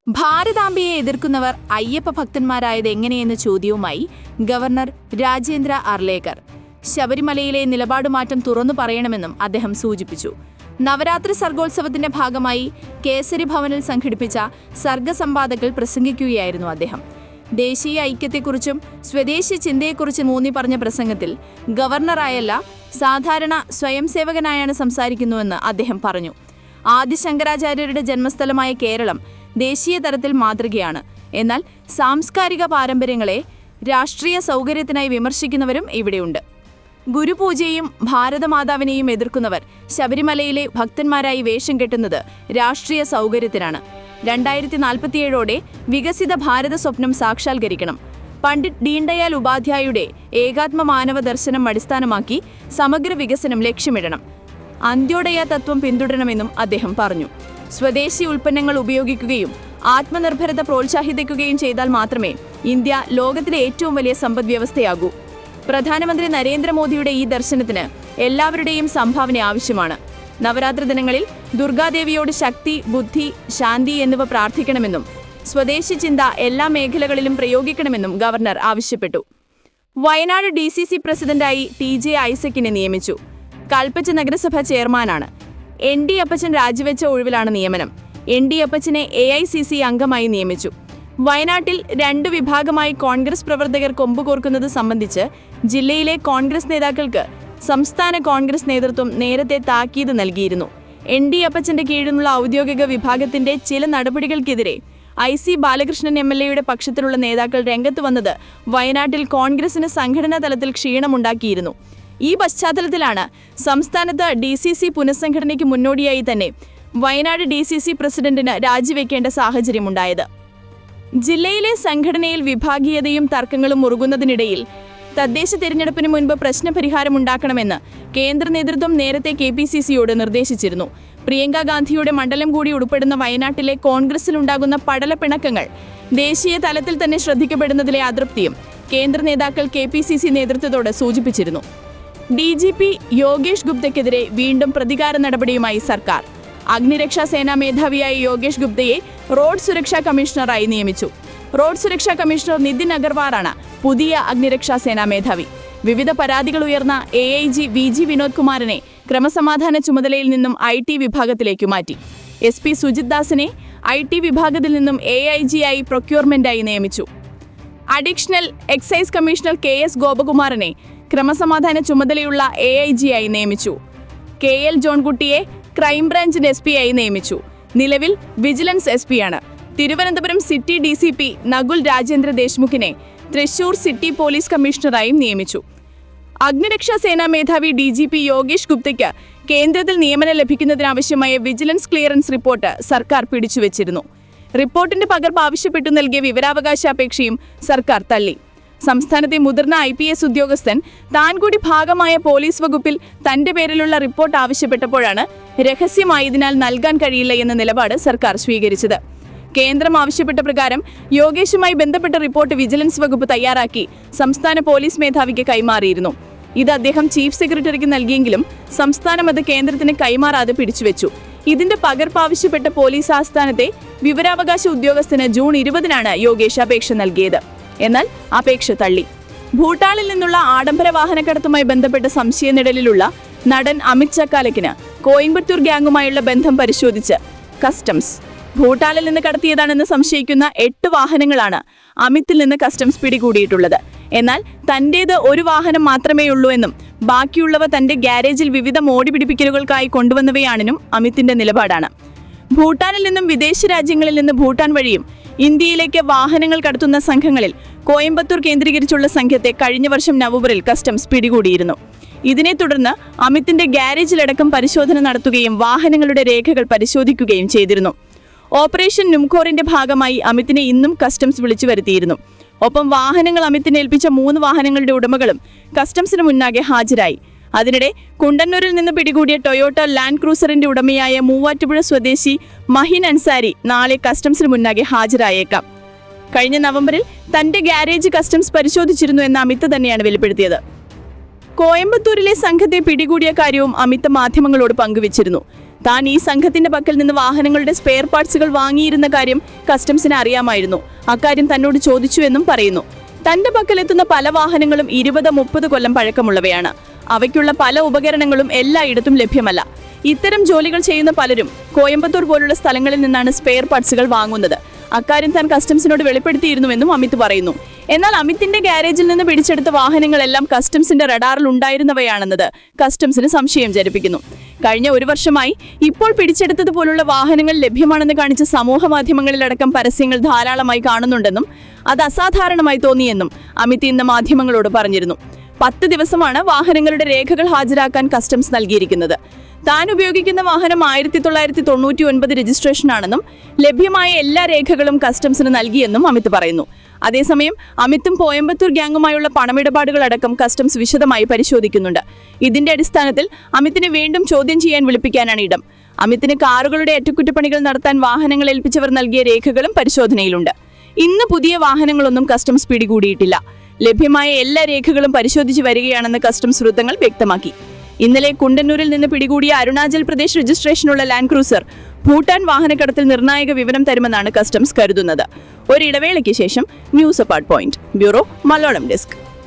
ഭാരതാംബയെ എതിർക്കുന്നവർ Ayyappa ഭക്തന്മാരായത് എങ്ങനെയെന്ന ചോദ്യവുമായി governor Rajendra Arlekar. ശബരിമലയിലെ നിലപാടുമാറ്റം തുറന്നു പറയണമെന്നും അദ്ദേഹം സൂചിപ്പിച്ചു. നവരാത്രി സർഗോത്സവത്തിന്റെ ഭാഗമായി കേസരി ഭവനിൽ സംഘടിപ്പിച്ച സർഗസംവാദത്തിൽ പ്രസംഗിക്കുകയായിരുന്നു അദ്ദേഹം. ദേശീയ ഐക്യത്തെക്കുറിച്ചും സ്വദേശി ചിന്തയെക്കുറിച്ചും ഊന്നി പറഞ്ഞ പ്രസംഗത്തിൽ ഗവർണറായല്ല, സാധാരണ സ്വയംസേവകനായാണ് സംസാരിക്കുന്നുവെന്ന് അദ്ദേഹം പറഞ്ഞു. ആദിശങ്കരാചാര്യരുടെ ജന്മസ്ഥലമായ കേരളം ദേശീയ തലത്തിൽ മാതൃകയാണ്. എന്നാൽ സാംസ്കാരിക പാരമ്പര്യങ്ങളെ രാഷ്ട്രീയ സൗകര്യത്തിനായി വിമർശിക്കുന്നവരും ഇവിടെയുണ്ട്. ഗുരുപൂജയെയും ഭാരതമാതാവിനെയും എതിർക്കുന്നവർ ശബരിമലയിലെ ഭക്തന്മാരായി വേഷം കെട്ടുന്നത് രാഷ്ട്രീയ സൗകര്യത്തിനാണ്. 2047 വികസിത ഭാരത സ്വപ്നം സാക്ഷാത്കരിക്കണം. പണ്ഡിറ്റ് ദീൻദയാൽ ഉപാധ്യായയുടെ ഏകാത്മ മാനവ ദർശനം അടിസ്ഥാനമാക്കി സമഗ്ര വികസനം ലക്ഷ്യമിടണം. അന്ത്യോദയ തത്വം പിന്തുടരണമെന്നും അദ്ദേഹം പറഞ്ഞു. സ്വദേശി ഉൽപ്പന്നങ്ങൾ ഉപയോഗിക്കുകയും ആത്മനിർഭരത പ്രോത്സാഹിപ്പിക്കുകയും ചെയ്താൽ മാത്രമേ ഇന്ത്യ ലോകത്തിലെ ഏറ്റവും വലിയ സമ്പദ്വ്യവസ്ഥയാകൂ. പ്രധാനമന്ത്രി നരേന്ദ്രമോദിയുടെ ഈ ദർശനത്തിന് എല്ലാവരുടെയും സംഭാവന ആവശ്യമാണ്. നവരാത്രി ദിനങ്ങളിൽ ദുർഗാദേവിയോട് ശക്തി, ബുദ്ധി, ശാന്തി എന്നിവ പ്രാർത്ഥിക്കണമെന്നും സ്വദേശി ചിന്ത എല്ലാ മേഖലകളിലും പ്രയോഗിക്കണമെന്നും ഗവർണർ ആവശ്യപ്പെട്ടു. വയനാട് DCC പ്രസിഡന്റായി TJ ഐസക്കിനെ നിയമിച്ചു. കൽപ്പറ്റ നഗരസഭ ചെയർമാനാണ്. ND അപ്പച്ചൻ രാജിവെച്ച ഒഴിവിലാണ് നിയമനം. ND അപ്പച്ചനെ AICC അംഗമായി നിയമിച്ചു. വയനാട്ടിൽ 2 വിഭാഗമായി കോൺഗ്രസ് പ്രവർത്തകർ കൊമ്പുകോർക്കുന്നത് സംബന്ധിച്ച് ജില്ലയിലെ കോൺഗ്രസ് നേതാക്കൾക്ക് സംസ്ഥാന കോൺഗ്രസ് നേതൃത്വം നേരത്തെ താക്കീത് നൽകിയിരുന്നു. ND അപ്പച്ചന്റെ കീഴിലുള്ള ഔദ്യോഗിക വിഭാഗത്തിന്റെ ചില നടപടികൾക്കെതിരെ IC ബാലകൃഷ്ണൻ MLA യുടെ പക്ഷത്തിലുള്ള നേതാക്കൾ രംഗത്ത് വന്നത് വയനാട്ടിൽ കോൺഗ്രസിന് സംഘടനാ തലത്തിൽ ക്ഷീണമുണ്ടാക്കിയിരുന്നു. ഈ പശ്ചാത്തലത്തിലാണ് സംസ്ഥാനത്ത് DCC പുനഃസംഘടനയ്ക്ക് മുന്നോടിയായി തന്നെ വയനാട് DCC പ്രസിഡന്റിന് രാജിവെക്കേണ്ട സാഹചര്യമുണ്ടായത്. ജില്ലയിലെ സംഘടനയിൽ വിഭാഗീയതയും തർക്കങ്ങളും മുറുകുന്നതിനിടയിൽ തദ്ദേശ തെരഞ്ഞെടുപ്പിന് മുൻപ് പ്രശ്നപരിഹാരമുണ്ടാക്കണമെന്ന് കേന്ദ്ര നേതൃത്വം നേരത്തെ KPCCയോട് നിർദ്ദേശിച്ചിരുന്നു. പ്രിയങ്ക ഗാന്ധിയുടെ മണ്ഡലം കൂടി ഉൾപ്പെടുന്ന വയനാട്ടിലെ കോൺഗ്രസിലുണ്ടാകുന്ന പടലപ്പിണക്കങ്ങൾ ദേശീയ തലത്തിൽ തന്നെ ശ്രദ്ധിക്കപ്പെടുന്നതിലെ അതൃപ്തിയും കേന്ദ്ര നേതാക്കൾ KPCC നേതൃത്വത്തോട് സൂചിപ്പിച്ചിരുന്നു. DGP യോഗേഷ് ഗുപ്തയ്ക്കെതിരെ വീണ്ടും പ്രതികാര നടപടിയുമായി സർക്കാർ. അഗ്നിരക്ഷാ സേനാ മേധാവിയായ യോഗേഷ് ഗുപ്തയെ റോഡ് സുരക്ഷാ കമ്മീഷണറായി നിയമിച്ചു. റോഡ് സുരക്ഷാ കമ്മീഷണർ നിതിൻ അഗർവാളാണ് പുതിയ അഗ്നിരക്ഷാ സേനാ മേധാവി. വിവിധ പരാതികൾ ഉയർന്ന AIG VG വിനോദ് കുമാറിനെ ക്രമസമാധാന ചുമതലയിൽ നിന്നും IT വിഭാഗത്തിലേക്ക് മാറ്റി. SP സുജിത് ദാസിനെ IT വിഭാഗത്തിൽ നിന്നും AIG ആയി പ്രൊക്യൂർമെന്റായി നിയമിച്ചു. അഡീഷണൽ എക്സൈസ് കമ്മീഷണർ KS ഗോപകുമാറിനെ ക്രമസമാധാന ചുമതലയുള്ള AIG ആയി നിയമിച്ചു. KL ജോൺകുട്ടിയെ ക്രൈംബ്രാഞ്ചിന്റെ SP ആയി നിയമിച്ചു. നിലവിൽ വിജിലൻസ് SP ആണ്. തിരുവനന്തപുരം സിറ്റി DCP നകുൽ രാജേന്ദ്ര ദേശ്മുഖിനെ തൃശൂർ സിറ്റി പോലീസ് കമ്മീഷണറായും നിയമിച്ചു. അഗ്നിരക്ഷാ സേനാ മേധാവി DGP യോഗേഷ് ഗുപ്തയ്ക്ക് കേന്ദ്രത്തിൽ നിയമനം ലഭിക്കുന്നതിനാവശ്യമായ വിജിലൻസ് ക്ലിയറൻസ് റിപ്പോർട്ട് സർക്കാർ പിടിച്ചുവച്ചിരുന്നു. റിപ്പോർട്ടിന്റെ പകർപ്പ് ആവശ്യപ്പെട്ടു നൽകിയ വിവരാവകാശ അപേക്ഷയും സർക്കാർ തള്ളി. സംസ്ഥാനത്തെ മുതിർന്ന IPS ഉദ്യോഗസ്ഥൻ താൻ കൂടി ഭാഗമായ പോലീസ് വകുപ്പിൽ തന്റെ പേരിലുള്ള റിപ്പോർട്ട് ആവശ്യപ്പെട്ടപ്പോഴാണ് രഹസ്യമായതിനാൽ നൽകാൻ കഴിയില്ല എന്ന നിലപാട് സർക്കാർ സ്വീകരിച്ചത്. കേന്ദ്രം ആവശ്യപ്പെട്ട പ്രകാരം യോഗേഷുമായി ബന്ധപ്പെട്ട റിപ്പോർട്ട് വിജിലൻസ് വകുപ്പ് തയ്യാറാക്കി സംസ്ഥാന പോലീസ് മേധാവിക്ക് കൈമാറിയിരുന്നു. ഇത് അദ്ദേഹം ചീഫ് സെക്രട്ടറിക്ക് നൽകിയെങ്കിലും സംസ്ഥാനം അത് കേന്ദ്രത്തിന് കൈമാറാതെ പിടിച്ചുവെച്ചു. ഇതിന്റെ പകർപ്പ് ആവശ്യപ്പെട്ട പോലീസ് ആസ്ഥാനത്തെ വിവരാവകാശ ഉദ്യോഗസ്ഥന് ജൂൺ 20 യോഗേഷ് അപേക്ഷ നൽകിയത്. എന്നാൽ അപേക്ഷ തള്ളി. ഭൂട്ടാനിൽ നിന്നുള്ള ആഡംബര വാഹനക്കടത്തുമായി ബന്ധപ്പെട്ട സംശയനിഴലിലുള്ള നടൻ അമിത് ചക്കാലക്കിന് കോയമ്പത്തൂർ ഗ്യാങ്ങുമായുള്ള ബന്ധം പരിശോധിച്ച് കസ്റ്റംസ്. ഭൂട്ടാനിൽ നിന്ന് കടത്തിയതാണെന്ന് സംശയിക്കുന്ന 8 വാഹനങ്ങളാണ് അമിത്തിൽ നിന്ന് കസ്റ്റംസ് പിടികൂടിയിട്ടുള്ളത്. എന്നാൽ തന്റേത് ഒരു വാഹനം മാത്രമേയുള്ളൂ എന്നും ബാക്കിയുള്ളവ തന്റെ ഗ്യാരേജിൽ വിവിധ മോടി പിടിപ്പിക്കലുകൾക്കായി കൊണ്ടുവന്നവയാണെന്നും അമിത്തിന്റെ നിലപാടാണ്. ഭൂട്ടാനിൽ നിന്നും വിദേശ രാജ്യങ്ങളിൽ നിന്ന് ഭൂട്ടാൻ വഴിയും ഇന്ത്യയിലേക്ക് വാഹനങ്ങൾ കടത്തുന്ന സംഘങ്ങളിൽ കോയമ്പത്തൂർ കേന്ദ്രീകരിച്ചുള്ള സംഘത്തെ കഴിഞ്ഞ വർഷം നവംബറിൽ കസ്റ്റംസ് പിടികൂടിയിരുന്നു. ഇതിനെ തുടർന്ന് അമിത്തിന്റെ ഗ്യാരേജിലടക്കം പരിശോധന നടത്തുകയും വാഹനങ്ങളുടെ രേഖകൾ പരിശോധിക്കുകയും ചെയ്തിരുന്നു. ഓപ്പറേഷൻ നുംഖോറിന്റെ ഭാഗമായി അമിത്തിനെ ഇന്നും കസ്റ്റംസ് വിളിച്ചു വരുത്തിയിരുന്നു. ഒപ്പം വാഹനങ്ങൾ അമിത്തിനെ ഏൽപ്പിച്ച 3 വാഹനങ്ങളുടെ ഉടമകളും കസ്റ്റംസിന് മുന്നാകെ ഹാജരായി. അതിനിടെ കുണ്ടന്നൂരിൽ നിന്ന് പിടികൂടിയ ടൊയോട്ട ലാൻഡ് ക്രൂസറിന്റെ ഉടമയായ മൂവാറ്റുപുഴ സ്വദേശി മഹിൻ അൻസാരി നാളെ കസ്റ്റംസിന് മുന്നാകെ ഹാജരായേക്കാം. കഴിഞ്ഞ നവംബറിൽ തന്റെ ഗ്യാരേജ് കസ്റ്റംസ് പരിശോധിച്ചിരുന്നു എന്ന് അമിത് തന്നെയാണ് വെളിപ്പെടുത്തിയത്. കോയമ്പത്തൂരിലെ സംഘത്തെ പിടികൂടിയ കാര്യവും അമിത് മാധ്യമങ്ങളോട് പങ്കുവച്ചിരുന്നു. താൻ ഈ സംഘത്തിന്റെ പക്കൽ നിന്ന് വാഹനങ്ങളുടെ സ്പെയർ പാർട്സുകൾ വാങ്ങിയിരുന്ന കാര്യം കസ്റ്റംസിന് അറിയാമായിരുന്നു. അക്കാര്യം തന്നോട് ചോദിച്ചുവെന്നും പറയുന്നു. തന്റെ പക്കലെത്തുന്ന പല വാഹനങ്ങളും 20-30 കൊല്ലം പഴക്കമുള്ളവയാണ്. അവയ്ക്കുള്ള പല ഉപകരണങ്ങളും എല്ലായിടത്തും ലഭ്യമല്ല. ഇത്തരം ജോലികൾ ചെയ്യുന്ന പലരും കോയമ്പത്തൂർ പോലുള്ള സ്ഥലങ്ങളിൽ നിന്നാണ് സ്പെയർ പാർട്സുകൾ വാങ്ങുന്നത്. അക്കാര്യം താൻ കസ്റ്റംസിനോട് വെളിപ്പെടുത്തിയിരുന്നുവെന്നും അമിത് പറയുന്നു. എന്നാൽ അമിതിന്റെ ഗാരേജിൽ നിന്ന് പിടിച്ചെടുത്ത വാഹനങ്ങളെല്ലാം കസ്റ്റംസിന്റെ റഡാറിൽ ഉണ്ടായിരുന്നവയാണെന്നത് കസ്റ്റംസിന് സംശയം ജനിപ്പിക്കുന്നു. കഴിഞ്ഞ 1 വർഷമായി ഇപ്പോൾ പിടിച്ചെടുത്തതുപോലുള്ള വാഹനങ്ങൾ ലഭ്യമാണെന്ന് കാണിച്ച സമൂഹ മാധ്യമങ്ങളിലടക്കം പരസ്യങ്ങൾ ധാരാളമായി കാണുന്നുണ്ടെന്നും അത് അസാധാരണമായി തോന്നിയെന്നും അമിത് ഇന്ന് മാധ്യമങ്ങളോട് പറഞ്ഞിരുന്നു. 10 ദിവസമാണ് വാഹനങ്ങളുടെ രേഖകൾ ഹാജരാക്കാൻ കസ്റ്റംസ് നൽകിയിരിക്കുന്നത്. താൻ ഉപയോഗിക്കുന്ന വാഹനം 1999 രജിസ്ട്രേഷനാണെന്നും ലഭ്യമായ എല്ലാ രേഖകളും കസ്റ്റംസിന് നൽകിയെന്നും അമിത് പറയുന്നു. അതേസമയം അമിതും കോയമ്പത്തൂർ ഗ്യാങ്ങുമായുള്ള പണമിടപാടുകളടക്കം കസ്റ്റംസ് വിശദമായി പരിശോധിക്കുന്നുണ്ട്. ഇതിന്റെ അടിസ്ഥാനത്തിൽ അമിതിനെ വീണ്ടും ചോദ്യം ചെയ്യാൻ വിളിപ്പിക്കാനാണ് ഇടം. അമിതിന് കാറുകളുടെ അറ്റകുറ്റപ്പണികൾ നടത്താൻ വാഹനങ്ങൾ ഏൽപ്പിച്ചവർ നൽകിയ രേഖകളും പരിശോധനയിലുണ്ട്. ഇന്ന് പുതിയ വാഹനങ്ങളൊന്നും കസ്റ്റംസ് പിടികൂടിയിട്ടില്ല. ലഭ്യമായ എല്ലാ രേഖകളും പരിശോധിച്ചു വരികയാണെന്ന് കസ്റ്റംസ് വൃത്തങ്ങൾ വ്യക്തമാക്കി. ഇന്നലെ കുണ്ടന്നൂരിൽ നിന്ന് പിടികൂടിയ അരുണാചൽ പ്രദേശ് രജിസ്ട്രേഷനുള്ള ലാൻഡ് ക്രൂസർ ഭൂട്ടാൻ വാഹനക്കടത്തിൽ നിർണായക വിവരം തരുമെന്നാണ് കസ്റ്റംസ് കരുതുന്നത്. ഒരിടവേളയ്ക്ക് ശേഷം news apart point. Bureau Malayalam desk.